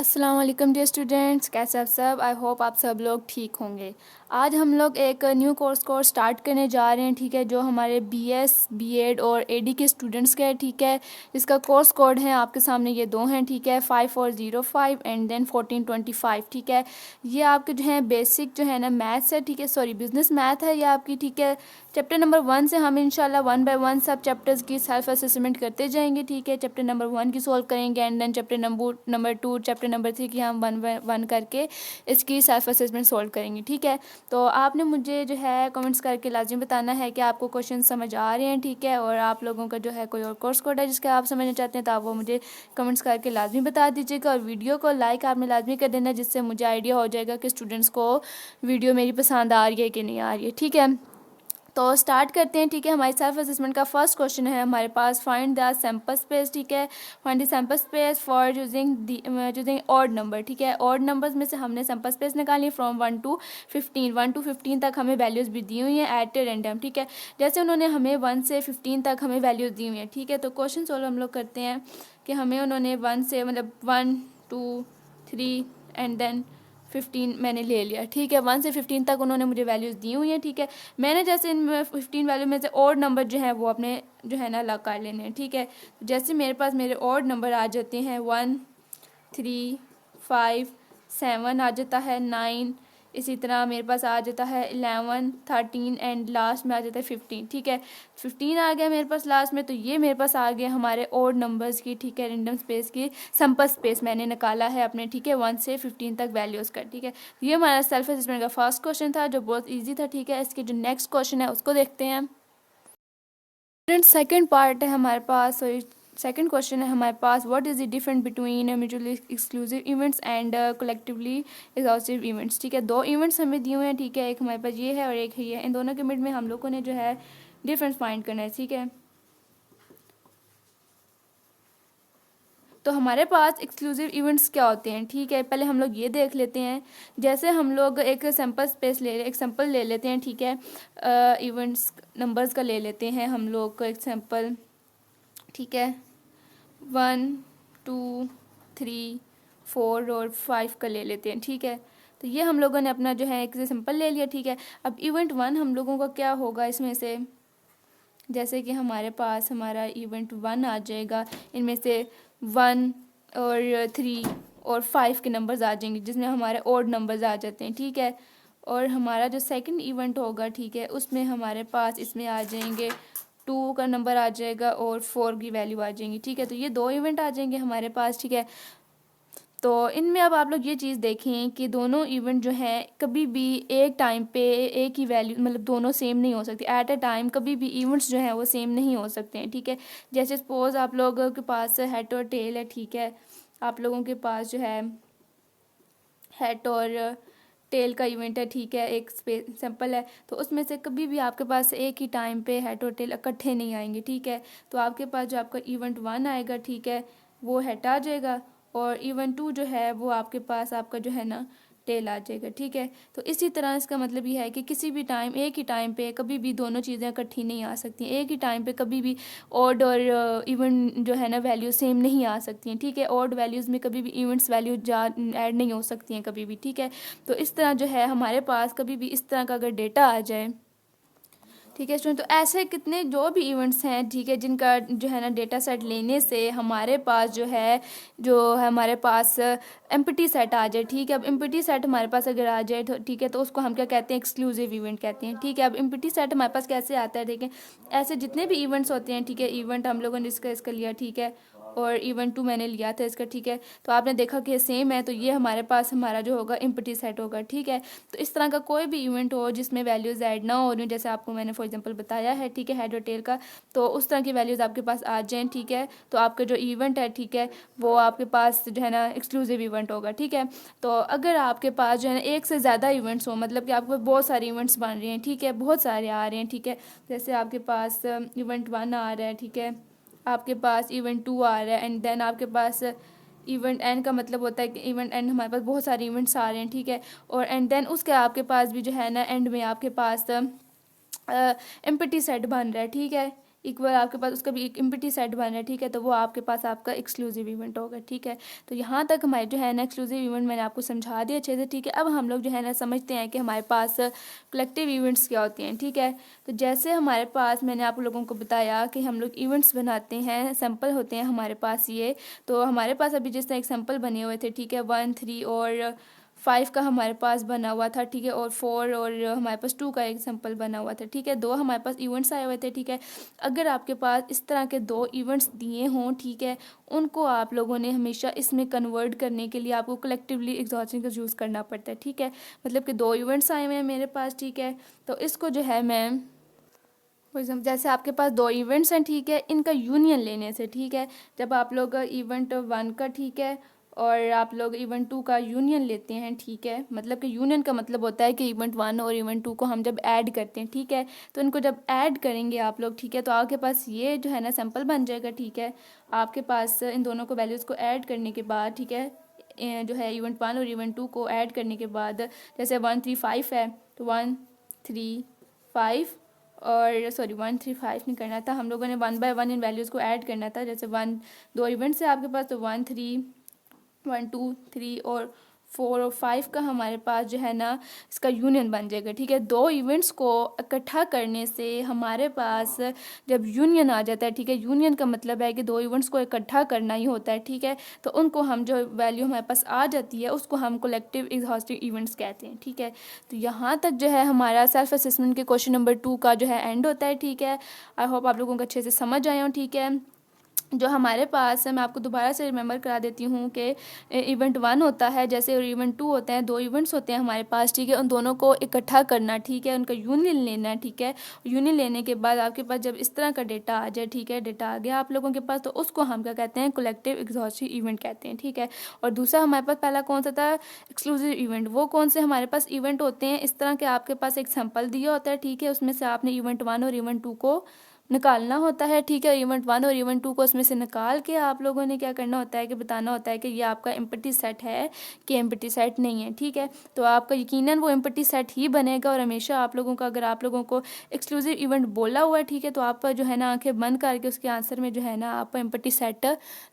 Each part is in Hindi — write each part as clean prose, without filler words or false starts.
अस्सलाम वालेकुम डियर स्टूडेंट्स, कैसे आप सब। आई होप आप सब लोग ठीक होंगे। आज हम लोग एक न्यू कोर्स स्टार्ट करने जा रहे हैं, ठीक है, जो हमारे बीएस, बीएड और एडी के स्टूडेंट्स का है, ठीक है। इसका कोर्स कोड है आपके सामने, ये दो हैं, ठीक है, 5405 एंड देन 1425, ठीक है। ये आपके जो है बेसिक जो है ना मैथ्स है, ठीक है, सॉरी बिजनेस मैथ है ये आपकी, ठीक है। चैप्टर नंबर 1 से हम इंशाल्लाह 1 बाय 1 सब चैप्टर्स की सेल्फ असेसमेंट करते जाएंगे, ठीक है। चैप्टर नंबर 1 की सॉल्व करेंगे and then chapter number 2, chapter number 3 की हम 1 बाय 1 करके इसकी सेल्फ असेसमेंट सॉल्व करेंगे, ठीक है। तो आपने मुझे जो है कमेंट्स करके लाजिम बताना है कि आपको क्वेश्चन समझ आ रहे हैं, ठीक है। और आप लोगों का जो है कोई और कोर्स कोड है जिसका आप समझना चाहते हैं तो आप वो मुझे कमेंट्स करके लाजमी बता दीजिएगा। और वीडियो को लाइक आपने लाजमी कर देना, जिससे मुझे आइडिया हो जाएगा कि स्टूडेंट्स को वीडियो मेरी पसंद आ रही है कि नहीं आ रही है, ठीक है। तो स्टार्ट करते हैं, ठीक है। हमारी सेल्फ असेसमेंट का फर्स्ट क्वेश्चन है हमारे पास, फाइंड द सैम्पल स्पेस, ठीक है। Find the sample space for using odd number, ठीक है। ऑड नंबर्स में से हमने सैम्पल स्पेस निकाली है फ्रॉम 1 to 15। 1 to 15 तक हमें वैल्यूज़ भी दी हुई हैं एट रैंडम, ठीक है। जैसे उन्होंने हमें 1 से 15 तक हमें वैल्यूज़ दी हुई हैं, ठीक है। तो क्वेश्चन सोल्व हम लोग करते हैं कि हमें उन्होंने 1 से मतलब 1 2 3 एंड देन 15 मैंने ले लिया, ठीक है। 1 से 15 तक उन्होंने मुझे वैल्यूज़ दी हुई हैं, ठीक है। मैंने जैसे इन 15 वैल्यू में से और नंबर जो है वो अपने जो है ना अलग कर लेने हैं, ठीक है। जैसे मेरे पास मेरे और नंबर आ जाते हैं 1 3 5 7 आ जाता है, 9, इसी तरह मेरे पास आ जाता है 11 13 एंड लास्ट में आ जाता है 15, ठीक है। 15 आ गया मेरे पास लास्ट में, तो ये मेरे पास आ गया हमारे ओड नंबर्स की, ठीक है, रैंडम स्पेस की सैंपल स्पेस मैंने निकाला है अपने, ठीक है, 1 से 15 तक वैल्यूज़ का, ठीक है। ये हमारा सेल्फ असेसमेंट का फर्स्ट क्वेश्चन था जो बहुत ईजी था, ठीक है। इसके जो नेक्स्ट क्वेश्चन है उसको देखते हैं। सेकंड पार्ट है हमारे पास, सेकंड क्वेश्चन है हमारे पास, what is the difference between mutually exclusive events and collectively exhaustive events, ठीक है। दो इवेंट्स हमें दिए हुए हैं, ठीक है, एक हमारे पास ये है और एक है ये। इन दोनों के मिड में हम लोगों ने जो है डिफरेंस फाइंड करना है, ठीक है। तो हमारे पास एक्सक्लूसिव इवेंट्स क्या होते हैं, ठीक है। पहले हम लोग ये देख लेते हैं। जैसे हम लोग एक सैम्पल स्पेस एक सैम्पल ले लेते हैं, ठीक है। इवेंट्स नंबर्स का ले लेते हैं हम लोग को एक सैम्पल, ठीक है। 1 2 3 4 और 5 का ले लेते हैं, ठीक है। तो ये हम लोगों ने अपना जो है एक सिंपल ले लिया, ठीक है। अब इवेंट 1 हम लोगों का क्या होगा इसमें से, जैसे कि हमारे पास हमारा इवेंट 1 आ जाएगा, इनमें से 1 और 3 और 5 के नंबर्स आ जाएंगे, जिसमें हमारे ओड नंबर्स आ जाते हैं, ठीक है। और हमारा जो सेकंड इवेंट होगा, ठीक है, उसमें हमारे पास इसमें आ जाएंगे 2 का नंबर आ जाएगा और 4 की वैल्यू आ जाएंगी, ठीक है। तो ये दो इवेंट आ जाएंगे हमारे पास, ठीक है। तो इनमें अब आप लोग ये चीज़ देखें कि दोनों इवेंट जो है कभी भी एक टाइम पे एक ही वैल्यू, मतलब दोनों सेम नहीं हो सकती एट अ टाइम। कभी भी इवेंट्स जो हैं वो सेम नहीं हो सकते हैं, ठीक है। जैसे सपोज आप लोगों के पास हेड और टेल है, ठीक है। आप लोगों के पास जो है हेड और टेल का इवेंट है, ठीक है, एक सैंपल है। तो उसमें से कभी भी आपके पास एक ही टाइम पे हेड और टेल इकट्ठे नहीं आएंगे, ठीक है। तो आपके पास जो आपका इवेंट 1 आएगा, ठीक है, वो हेड आ जाएगा और इवेंट 2 जो है वो आपके पास आपका जो है ना टेल आ जाएगा, ठीक है। तो इसी तरह इसका मतलब ये है कि किसी भी टाइम एक ही टाइम पे कभी भी दोनों चीज़ें इकट्ठी नहीं आ सकती। एक ही टाइम पे कभी भी ऑड और इवन जो है ना वैल्यू सेम नहीं आ सकती हैं, ठीक है। ऑड वैल्यूज़ में कभी भी इवेंट्स वैल्यू ऐड नहीं हो सकती हैं कभी भी, ठीक है। तो इस तरह जो है हमारे पास कभी भी इस तरह का अगर डेटा आ जाए, ठीक है स्टूडेंट, तो ऐसे कितने जो भी इवेंट्स हैं, ठीक है, जिनका जो है ना डेटा सेट लेने से हमारे पास जो है हमारे पास एम्प्टी सेट आ जाए, ठीक है। अब एम्प्टी सेट हमारे पास अगर आ जाए तो ठीक है, तो उसको हम क्या कहते हैं, एक्सक्लूसिव इवेंट कहते हैं, ठीक है। अब एम्प्टी सेट हमारे पास कैसे आता है, ठीक है, ऐसे जितने भी इवेंट्स होते हैं, ठीक है, इवेंट हम लोगों ने डिस्कस कर लिया, ठीक है, और इवेंट 2 मैंने लिया था इसका, ठीक है। तो आपने देखा कि सेम है, तो ये हमारे पास हमारा जो होगा एम्प्टी सेट होगा, ठीक है। तो इस तरह का कोई भी इवेंट हो जिसमें वैल्यूज़ ऐड ना हो रही, जैसे आपको मैंने फॉर एग्जांपल बताया है, ठीक है, हेड और टेल का, तो उस तरह की वैल्यूज़ आपके पास आ जाएँ, ठीक है, तो आपका जो इवेंट है, ठीक है, वो आपके पास जो है ना एक्सक्लूसिव इवेंट होगा, ठीक है। तो अगर आपके पास जो है ना एक से ज़्यादा इवेंट्स हो, मतलब कि आपके बहुत सारे इवेंट्स बन रहे हैं, ठीक है, बहुत सारे आ रहे हैं, ठीक है, जैसे आपके पास इवेंट 1 आ रहा है, ठीक है, आपके पास इवेंट 2 आ रहा है एंड देन आपके पास इवेंट एंड का मतलब होता है कि इवेंट एंड हमारे पास बहुत सारे इवेंट्स आ रहे हैं, ठीक है। और एंड देन उसके आपके पास भी जो है ना एंड में आपके पास एम्प्टी सेट बन रहा है, ठीक है, इक्वल आपके पास उसका भी एक एम्प्टी सेट बन रहा है, ठीक है, तो वो आपके पास आपका एक्सक्लूसिव इवेंट होगा, ठीक है। तो यहाँ तक हमारे जो है ना एक्सक्लूसिव इवेंट मैंने आपको समझा दिया अच्छे से, ठीक है। अब हम लोग जो है ना समझते हैं कि हमारे पास कलेक्टिव इवेंट्स क्या होते हैं, ठीक है। तो जैसे हमारे पास मैंने आप लोगों को बताया कि हम लोग इवेंट्स बनाते हैं, सैम्पल होते हैं हमारे पास ये, तो हमारे पास अभी जिस तरह एग्जाम्पल बने हुए थे, ठीक है, 1, 3 और 5 का हमारे पास बना हुआ था, ठीक है, और 4 और हमारे पास 2 का एग्जाम्पल बना हुआ था, ठीक है। 2 हमारे पास इवेंट्स आए हुए थे, ठीक है। अगर आपके पास इस तरह के 2 इवेंट्स दिए हों, ठीक है, उनको आप लोगों ने हमेशा इसमें कन्वर्ट करने के लिए आपको कलेक्टिवली एग्जॉस्टिंग का यूज़ करना पड़ता है, ठीक है। मतलब कि 2 इवेंट्स आए हुए हैं मेरे पास, ठीक है, तो इसको जो है मैं फॉर एग्जाम्पल जैसे आपके पास 2 इवेंट्स हैं, ठीक है, इनका यूनियन लेने से, ठीक है, जब आप लोग इवेंट 1 का, ठीक है, और आप लोग इवेंट 2 का यूनियन लेते हैं, ठीक है, मतलब कि यूनियन का मतलब होता है कि इवेंट 1 और इवेंट 2 को हम जब ऐड करते हैं, ठीक है, तो इनको जब ऐड करेंगे आप लोग, ठीक है, तो आपके पास ये जो है ना सैम्पल बन जाएगा, ठीक है। आपके पास इन दोनों को वैल्यूज़ को ऐड करने के बाद, ठीक है, जो है इवेंट 1 और इवेंट 2 को ऐड करने के बाद, जैसे 1, 3, 5 है, तो 1, 3, 5 और सॉरी 1, 3, 5 नहीं करना था, हम लोगों ने 1 बाय 1 इन वैल्यूज़ को ऐड करना था। जैसे 2 इवेंट्स है आपके पास, तो 1, 3, 1, 2, 3 और 4 और 5 का हमारे पास जो है ना इसका यूनियन बन जाएगा, ठीक है। 2 इवेंट्स को इकट्ठा करने से हमारे पास जब यूनियन आ जाता है, ठीक है, यूनियन का मतलब है कि 2 इवेंट्स को इकट्ठा करना ही होता है, ठीक है, तो उनको हम जो वैल्यू हमारे पास आ जाती है उसको हम कलेक्टिव एग्जॉस्टिव इवेंट्स कहते हैं, ठीक है। तो यहाँ तक जो है हमारा सेल्फ असेसमेंट के क्वेश्चन नंबर 2 का जो है एंड होता है, ठीक है। आई होप आप लोगों को अच्छे से समझ आए हों, ठीक है। जो हमारे पास है, मैं आपको दोबारा से रिमेंबर करा देती हूँ कि इवेंट 1 होता है जैसे, और इवेंट 2 होते हैं, 2 इवेंट्स होते हैं हमारे पास, ठीक है, उन दोनों को इकट्ठा करना, ठीक है, उनका यूनियन लेना है, ठीक है। यूनियन लेने के बाद आपके पास जब इस तरह का डेटा आ जाए, ठीक है, डेटा आ गया आप लोगों के पास, तो उसको हम क्या कहते हैं, कलेक्टिव एग्जॉस्टिव इवेंट कहते हैं, ठीक है। और दूसरा हमारे पास पहला कौन सा था, एक्सक्लूसिव इवेंट। वो कौन से हमारे पास इवेंट होते हैं, इस तरह के आपके पास एक सैम्पल दिया होता है, ठीक है, उसमें से आपने इवेंट 1 और इवेंट 2 को निकालना होता है, ठीक है। इवेंट 1 और इवेंट 2 को उसमें से निकाल के आप लोगों ने क्या करना होता है कि बताना होता है कि ये आपका एम्प्टी सेट है कि एम्प्टी सेट नहीं है, ठीक है। तो आपका यकीनन वो एम्प्टी सेट ही बनेगा, और हमेशा आप लोगों का, अगर आप लोगों को एक्सक्लूसिव इवेंट बोला हुआ है, ठीक है, तो आप जो है ना आंखें बंद करके उसके आंसर में जो है ना आप एम्प्टी सेट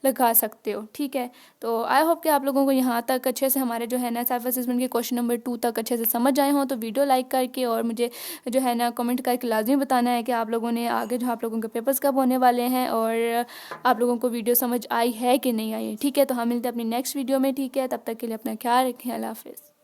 लगा सकते हो, ठीक है। तो आई होप कि आप लोगों को यहाँ तक अच्छे से हमारे जो है ना सेल्फ असेसमेंट के क्वेश्चन नंबर 2 तक अच्छे से समझ आए हों। तो वीडियो लाइक करके और मुझे जो है ना कमेंट करके लाजमी बताना है कि आप लोगों ने आगे आप लोगों के पेपर्स कब होने वाले हैं, और आप लोगों को वीडियो समझ आई है कि नहीं आई है, ठीक है। तो हम मिलते हैं अपनी नेक्स्ट वीडियो में, ठीक है, तब तक के लिए अपना ख्याल रखें, अल्लाह हाफिज़।